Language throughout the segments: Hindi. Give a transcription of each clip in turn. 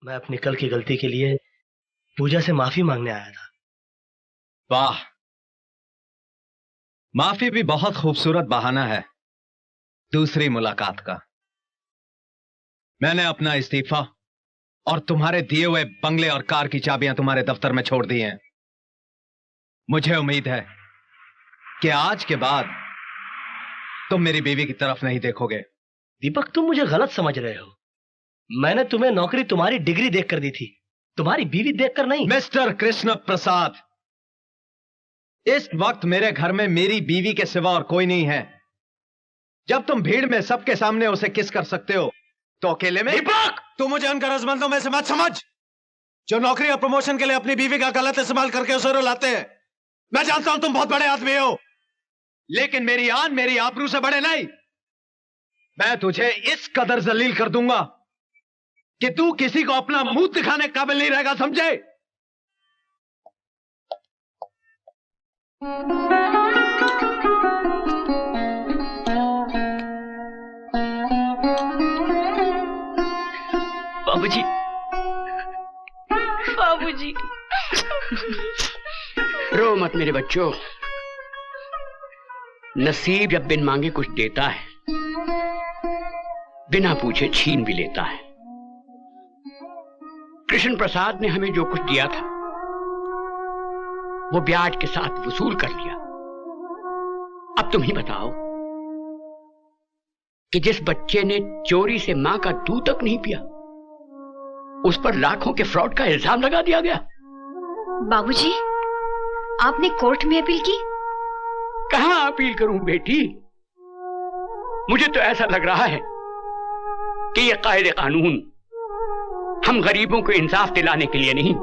मैं अपनी कल की गलती के लिए पूजा से माफी मांगने आया था। वाह, माफी भी बहुत खूबसूरत बहाना है दूसरी मुलाकात का। मैंने अपना इस्तीफा और तुम्हारे दिए हुए बंगले और कार की चाबियां तुम्हारे दफ्तर में छोड़ दी हैं। मुझे उम्मीद है कि आज के बाद तुम मेरी बीवी की तरफ नहीं देखोगे। दीपक, तुम मुझे गलत समझ रहे हो। मैंने तुम्हें नौकरी तुम्हारी डिग्री देखकर दी थी, तुम्हारी बीवी देखकर नहीं। मिस्टर कृष्ण प्रसाद, इस वक्त मेरे घर में मेरी बीवी के सिवा और कोई नहीं है। जब तुम भीड़ में सबके सामने उसे किस कर सकते हो, तो अकेले में। दीपक, तू मुझे उन गरजमंदों में से मत समझ जो नौकरी और प्रमोशन के लिए अपनी बीवी का गलत इस्तेमाल करके उसे रुलाते हैं। मैं जानता हूं तुम बहुत बड़े आदमी हो, लेकिन मेरी आन मेरी आबरू से बड़े नहीं। मैं तुझे इस कदर जलील कर दूंगा कि तू किसी को अपना मुंह दिखाने के काबिल नहीं रहेगा, समझे? बाबूजी, बाबूजी। रो मत मेरे बच्चों, नसीब जब बिन मांगे कुछ देता है, बिना पूछे छीन भी लेता है। कृष्ण प्रसाद ने हमें जो कुछ दिया था वो ब्याज के साथ वसूल कर लिया। अब तुम ही बताओ कि जिस बच्चे ने चोरी से मां का दूध तक नहीं पिया, उस पर लाखों के फ्रॉड का इल्जाम लगा दिया गया। बाबूजी, आपने कोर्ट में अपील की? कहां अपील करूं बेटी, मुझे तो ऐसा लग रहा है कि यह कायदे कानून हम गरीबों को इंसाफ दिलाने के लिए नहीं,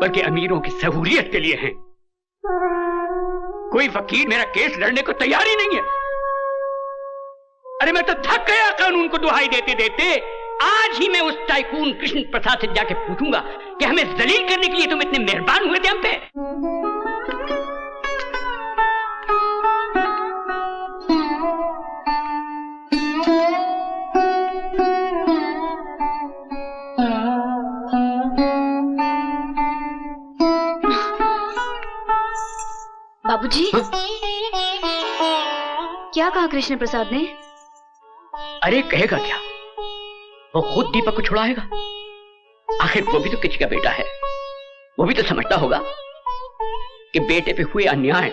बल्कि अमीरों की सहूलियत के लिए हैं। कोई वकील मेरा केस लड़ने को तैयार ही नहीं है। अरे मैं तो थक गया कानून को दुहाई देते देते। आज ही मैं उस टाइकून कृष्ण प्रसाद से जाके पूछूंगा कि हमें जलील करने के लिए तुम इतने मेहरबान हुए थे हम पे। बाबूजी, क्या कहा कृष्ण प्रसाद ने? अरे कहेगा क्या, वो खुद दीपक को छुड़ाएगा। आखिर वो भी तो किसी का बेटा है, वो भी तो समझता होगा कि बेटे पे हुए अन्याय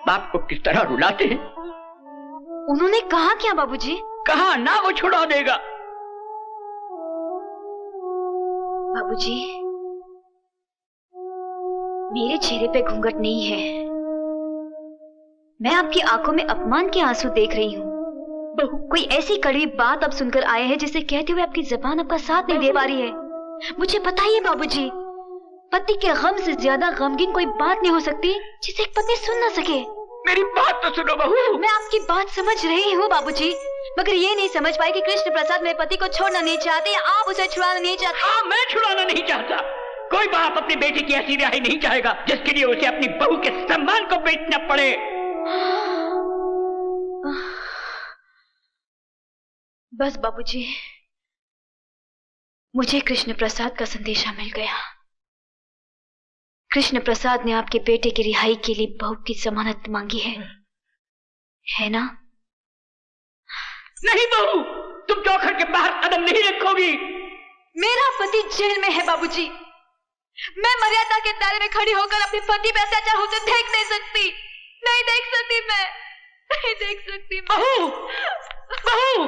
बाप को किस तरह रुलाते हैं। उन्होंने कहा क्या बाबूजी? कहा ना वो छुड़ा देगा। बाबूजी, मेरे चेहरे पे घूंघट नहीं है। मैं आपकी आंखों में अपमान के आंसू देख रही हूँ। कोई ऐसी कड़वी बात अब सुनकर आए हैं जिसे कहते हुए आपकी जुबान आपका साथ नहीं दे पा रही है। मुझे बताइए बाबूजी, पति के गम से ज्यादा गमगीन कोई बात नहीं हो सकती जिसे एक पति सुन ना सके। मेरी बात तो सुनो बहू। मैं आपकी बात समझ रही हूँ बाबूजी, मगर ये नहीं समझ पाई कि कृष्ण प्रसाद मेरे पति को छोड़ना नहीं चाहते या आप उसे छुड़ाना नहीं चाहते। हाँ, मैं छुड़ाना नहीं चाहता। कोई बाप अपने बेटे की ऐसी रिहाई नहीं चाहेगा जिसके लिए उसे अपनी बहू के सम्मान को बेचना पड़े। बस बाबूजी, मुझे कृष्ण प्रसाद का संदेशा मिल गया। कृष्ण प्रसाद ने आपके बेटे की रिहाई के लिए बहू की जमानत मांगी है ना? नहीं बहू, तुम चौखट के बाहर कदम नहीं रखोगी। मेरा पति जेल में है बाबूजी। मैं मर्यादा के दायरे में खड़ी होकर अपने पति पे अत्याचार होते देख नहीं सकती। नहीं देख सकती, मैं नहीं देख सकती। बहू, बहू,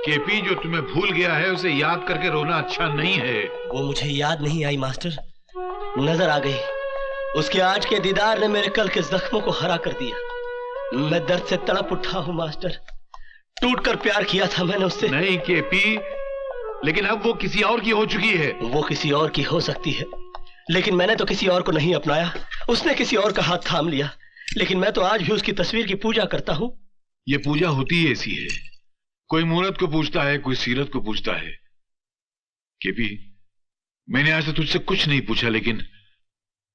केपी, जो तुम्हें भूल गया है उसे याद करके रोना अच्छा नहीं है। वो मुझे याद नहीं आई मास्टर, नजर आ गई। उसके आज के दीदार ने मेरे कल के जख्मों को हरा कर दिया। मैं दर्द से तड़प उठा हूँ मास्टर। टूटकर प्यार किया था मैंने उससे। नहीं केपी, लेकिन अब वो किसी और की हो चुकी है। वो किसी और की हो सकती है, लेकिन मैंने तो किसी और को नहीं अपनाया। उसने किसी और का हाथ थाम लिया, लेकिन मैं तो आज भी उसकी तस्वीर की पूजा करता हूँ। ये पूजा होती ही ऐसी है, कोई मूरत को पूछता है, कोई सीरत को पूछता है। केपी, मैंने आज से तुझसे कुछ नहीं पूछा, लेकिन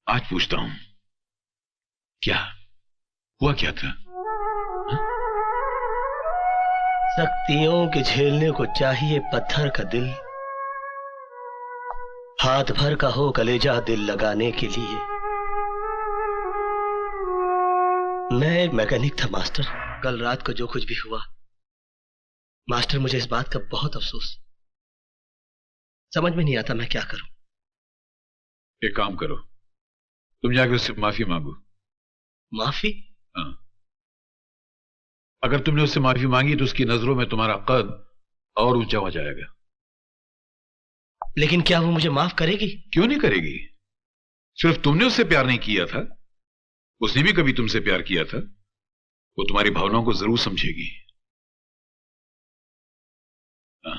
आज पूछता हूं, क्या हुआ, क्या था? सख्तियों के झेलने को चाहिए पत्थर का दिल, हाथ भर का हो कलेजा दिल लगाने के लिए। मैं एक मैकेनिक था मास्टर। कल रात को जो कुछ भी हुआ मास्टर, मुझे इस बात का बहुत अफसोस। समझ में नहीं आता मैं क्या करूं। एक काम करो, तुम जाके उससे माफी मांगो। माफी? हाँ, अगर तुमने उससे माफी मांगी तो उसकी नजरों में तुम्हारा कद और ऊंचा हो जाएगा। लेकिन क्या वो मुझे माफ करेगी? क्यों नहीं करेगी? सिर्फ तुमने उससे प्यार नहीं किया था, उसने भी कभी तुमसे प्यार किया था। वो तुम्हारी भावनाओं को जरूर समझेगी। हाँ।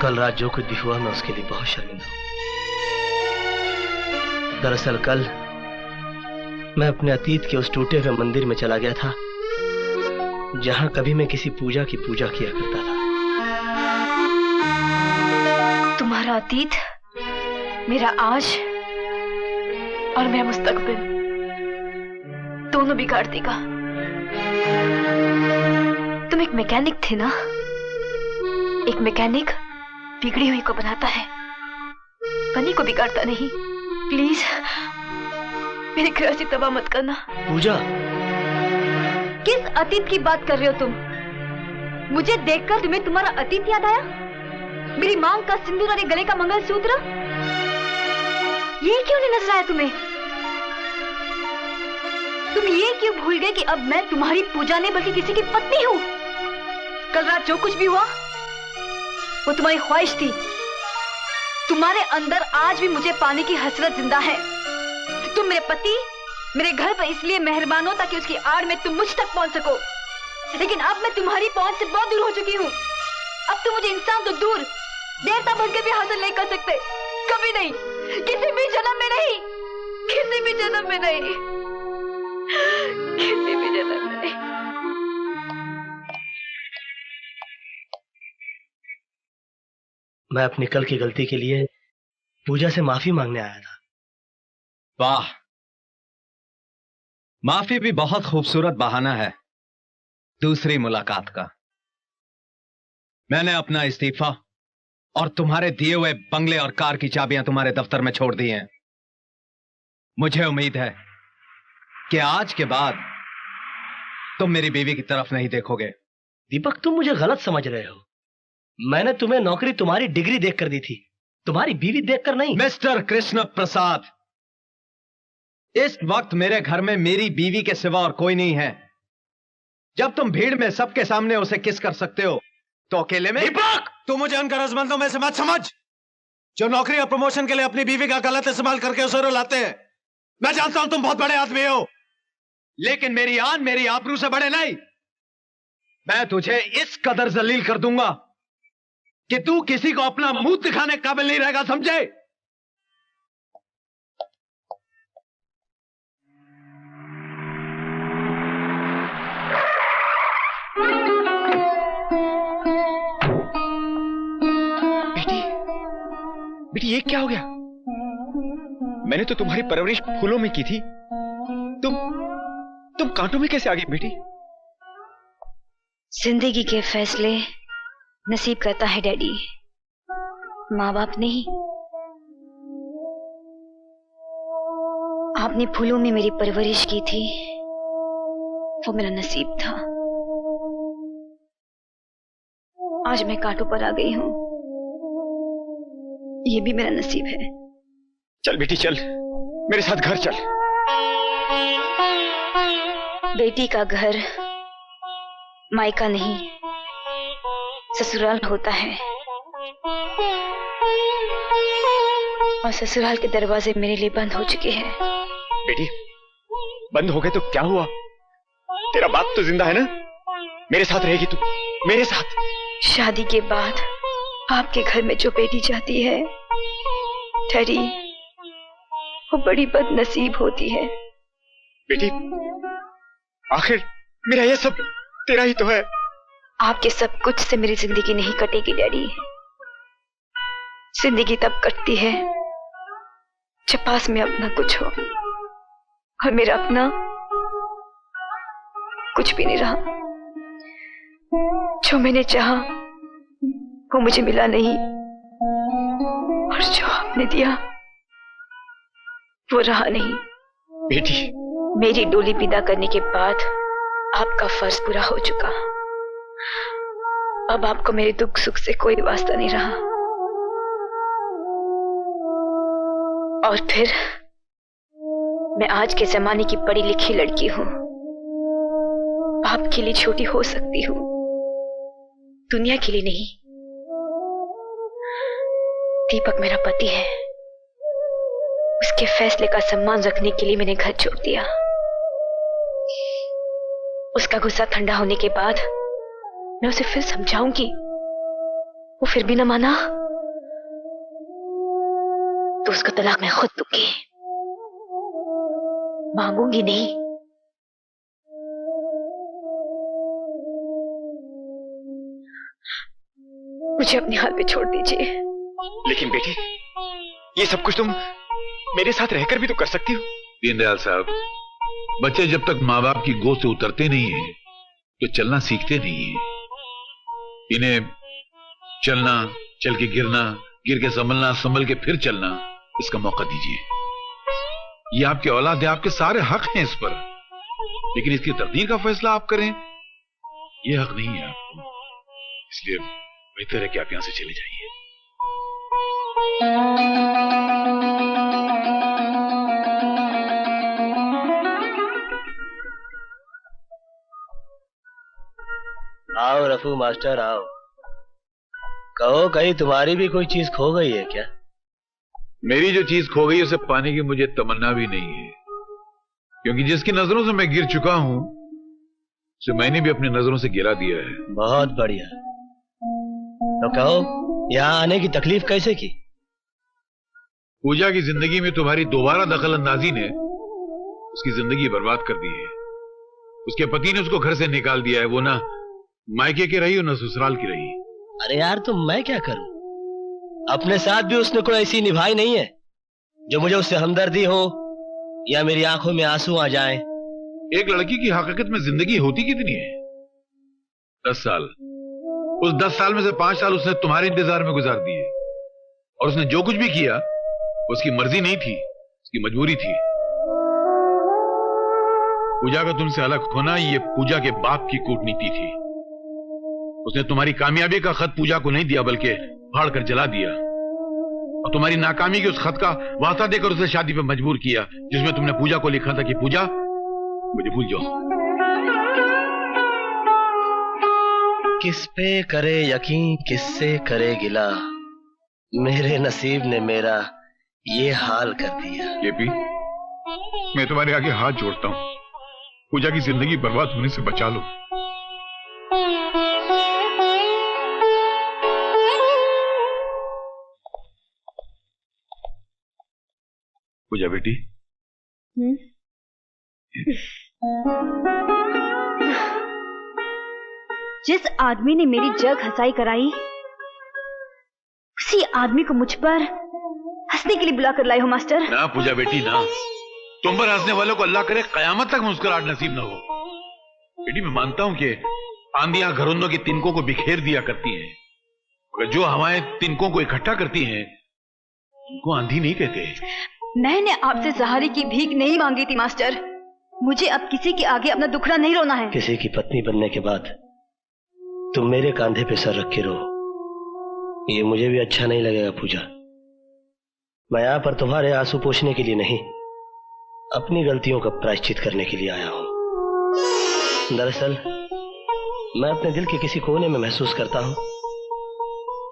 कल रात जो कुछ भी हुआ मैं उसके लिए बहुत शर्मिंदा हूं। दरअसल कल मैं अपने अतीत के उस टूटे हुए मंदिर में चला गया था जहां कभी मैं किसी पूजा की पूजा किया करता था। तुम्हारा अतीत, मेरा आज और मेरा मुस्तकबिल दोनों बिगाड़ देगा। तुम एक मैकेनिक थे ना? एक मैकेनिक बिगड़ी हुई को बनाता है, बनी को बिगाड़ता नहीं। प्लीज मेरे घर से तबाह मत करना। पूजा, किस अतीत की बात कर रहे हो तुम? मुझे देखकर तुम्हें तुम्हारा अतीत याद आया? मेरी मांग का सिंदूर और गले का मंगलसूत्र, ये क्यों नहीं नजर आया तुम्हें? तुम ये क्यों भूल गए कि अब मैं तुम्हारी पूजा नहीं बल्कि किसी की पत्नी हूं? कल रात जो कुछ भी हुआ वो तुम्हारी ख्वाहिश थी। तुम्हारे अंदर आज भी मुझे पाने की हसरत जिंदा है। तुम मेरे पति, मेरे घर पर इसलिए मेहरबान हो ताकि उसकी आड़ में तुम मुझ तक पहुंच सको। लेकिन अब मैं तुम्हारी पहुंच से बहुत दूर हो चुकी हूँ। अब तुम मुझे इंसान तो दूर, देवता बनकर भी हासिल नहीं कर सकते। कभी नहीं, किसी भी जन्म में नहीं, किसी भी जन्म में नहीं, किसी भी जन्म में नहीं। मैं अपनी कल की गलती के लिए पूजा से माफी मांगने आया था। वाह, माफी भी बहुत खूबसूरत बहाना है दूसरी मुलाकात का। मैंने अपना इस्तीफा और तुम्हारे दिए हुए बंगले और कार की चाबियां तुम्हारे दफ्तर में छोड़ दी हैं। मुझे उम्मीद है कि आज के बाद तुम मेरी बीवी की तरफ नहीं देखोगे। दीपक, तुम मुझे गलत समझ रहे हो। मैंने तुम्हें नौकरी तुम्हारी डिग्री देखकर दी थी, तुम्हारी बीवी देखकर नहीं। मिस्टर कृष्ण प्रसाद, इस वक्त मेरे घर में मेरी बीवी के सिवा और कोई नहीं है। जब तुम भीड़ में सबके सामने उसे किस कर सकते हो तो अकेले में। दीपक, तू मुझे उन गरजमंदों में से मत समझ जो नौकरी और प्रमोशन के लिए अपनी बीवी का गलत इस्तेमाल करके उसे रुलाते हैं। मैं जानता हूं तुम बहुत बड़े आदमी हो, लेकिन मेरी आन मेरी आबरू से बड़े नहीं। मैं तुझे इस कदर जलील कर दूंगा कि तू किसी को अपना मुंह दिखाने के काबिल नहीं रहेगा, समझे? बेटी ये क्या हो गया? मैंने तो तुम्हारी परवरिश फूलों में की थी, तुम कांटों में कैसे आ गई बेटी? जिंदगी के फैसले नसीब करता है डैडी, माँ बाप नहीं। आपने फूलों में मेरी परवरिश की थी, वो मेरा नसीब था। आज मैं कांटों पर आ गई हूं, ये भी मेरा नसीब है। चल बेटी चल, मेरे साथ घर चल। बेटी का घर मायका नहीं ससुराल होता है, और ससुराल के दरवाजे मेरे लिए बंद हो चुके हैं। बेटी बंद हो गए तो क्या हुआ? तेरा बाप तो जिंदा है ना? मेरे साथ रहेगी तू, मेरे साथ। शादी के बाद आपके घर में जो बेटी जाती है डैडी, वो बड़ी बदनसीब होती है। बेटी, आखिर मेरा ये सब तेरा ही तो है। आपके सब कुछ से मेरी जिंदगी नहीं कटेगी डैडी। जिंदगी तब कटती है जब पास में अपना कुछ हो, और मेरा अपना कुछ भी नहीं रहा। जो मैंने चाहा वो मुझे मिला नहीं, और जो आपने दिया वो रहा नहीं। बेटी, मेरी डोली विदा करने के बाद आपका फर्ज पूरा हो चुका। अब आपको मेरे दुख सुख से कोई वास्ता नहीं रहा। और फिर मैं आज के जमाने की पढ़ी लिखी लड़की हूं, आपके लिए छोटी हो सकती हूं, दुनिया के लिए नहीं। दीपक मेरा पति है, उसके फैसले का सम्मान रखने के लिए मैंने घर छोड़ दिया। उसका गुस्सा ठंडा होने के बाद मैं उसे फिर समझाऊंगी, वो फिर भी न माना तो उसको तलाक मैं खुद दूंगी, मांगूंगी नहीं। मुझे अपने हाल पे छोड़ दीजिए। लेकिन बेटी, ये सब कुछ तुम मेरे साथ रहकर भी तो कर सकती हो। दीनदयाल साहब, बच्चे जब तक माँ बाप की गोद से उतरते नहीं है तो चलना सीखते नहीं है। इन्हें चलना, चल के गिरना, गिर के संभलना, संभल के फिर चलना, इसका मौका दीजिए। ये आपके औलाद है, आपके सारे हक हैं इस पर, लेकिन इसकी तकदीर का फैसला आप करें, ये हक नहीं है आपको। इसलिए बेहतर है कि आप यहां से चले जाइए। आओ रफू मास्टर, आओ। कहो, कहीं तुम्हारी भी कोई चीज खो गई है क्या? मेरी जो चीज खो गई उसे पाने की मुझे तमन्ना भी नहीं है, क्योंकि जिसकी नजरों से मैं गिर चुका हूं उसे मैंने भी अपनी नजरों से गिरा दिया है। बहुत बढ़िया। तो कहो, यहाँ आने की तकलीफ कैसे की? पूजा की जिंदगी में तुम्हारी दोबारा दखल अंदाजी ने उसकी जिंदगी बर्बाद कर दी है। उसके पति ने उसको घर से निकाल दिया है। वो ना मायके की रही और ना ससुराल की रही। अरे यार, तो मैं क्या करूं? अपने साथ भी उसने कोई ऐसी निभाई नहीं है जो मुझे उससे हमदर्दी हो या मेरी आंखों में आंसू आ जाएं। एक लड़की की हकीकत में जिंदगी होती कितनी है? 10 साल। उस 10 साल में से 5 साल उसने तुम्हारे इंतजार में गुजार दिए, और उसने जो कुछ भी किया उसकी मर्जी नहीं थी, उसकी मजबूरी थी। पूजा का तुमसे अलग होना ये पूजा के बाप की कूटनीति थी। उसने तुम्हारी कामयाबी का खत पूजा को नहीं दिया, बल्कि फाड़ कर जला दिया, और तुम्हारी नाकामी के उस खत का वास्ता देकर उसे शादी पे मजबूर किया, जिसमें तुमने पूजा को लिखा था कि पूजा, मुझे भूल जाओ। किस पे करे यकीन, किससे करे गिला, मेरे नसीब ने मेरा ये हाल कर दिया। केपी, मैं तुम्हारे आगे हाथ जोड़ता हूं, पूजा की जिंदगी बर्बाद होने से बचा लो। पूजा बेटी, जिस आदमी ने मेरी जग हंसाई कराई, उसी आदमी को मुझ पर हंसने के लिए बुला कर लाई हो मास्टर। ना पूजा बेटी ना, तुम पर हंसने वालों को अल्लाह करे कयामत तक मुस्कुराहट नसीब न हो। बेटी, मैं मानता हूं कि आंधियां घरौंदों के तिनकों को बिखेर दिया करती हैं, मगर जो हवाएं तिनकों को इकट्ठा करती हैं उनको आंधी नहीं कहते। मैंने आपसे सहारे की भीख नहीं मांगी थी मास्टर। मुझे अब किसी के आगे अपना दुखड़ा नहीं रोना है। किसी की पत्नी बनने के बाद तुम मेरे कांधे पे सर रख के रो, ये मुझे भी अच्छा नहीं लगेगा पूजा। मैं यहाँ पर तुम्हारे आंसू पोंछने के लिए नहीं, अपनी गलतियों का प्रायश्चित करने के लिए आया हूं। दरअसल मैं अपने दिल के किसी कोने में महसूस करता हूं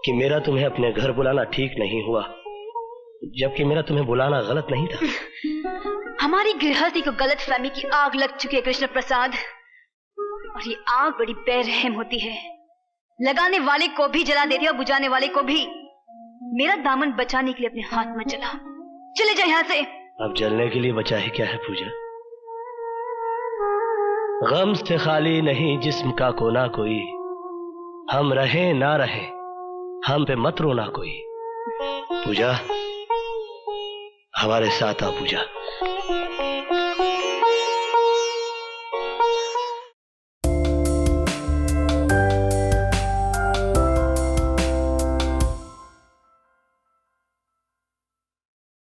कि मेरा तुम्हें अपने घर बुलाना ठीक नहीं हुआ, जबकि मेरा तुम्हें बुलाना गलत नहीं था। हमारी गृहस्थी को गलत फहमी की आग लग चुकी है कृष्ण प्रसाद, और ये आग बड़ी बेरहम होती है, लगाने वाले को भी जला देती है और बुझाने वाले को भी। मेरा दामन बचाने के लिए अपने हाथ मत जला। चले जाए यहाँ से। अब जलने के लिए बचा है क्या है पूजा? गम से खाली नहीं जिस्म का कोना कोई, हम रहे ना रहे हम पे मत रोना कोई। पूजा हमारे साथ आ पूजा।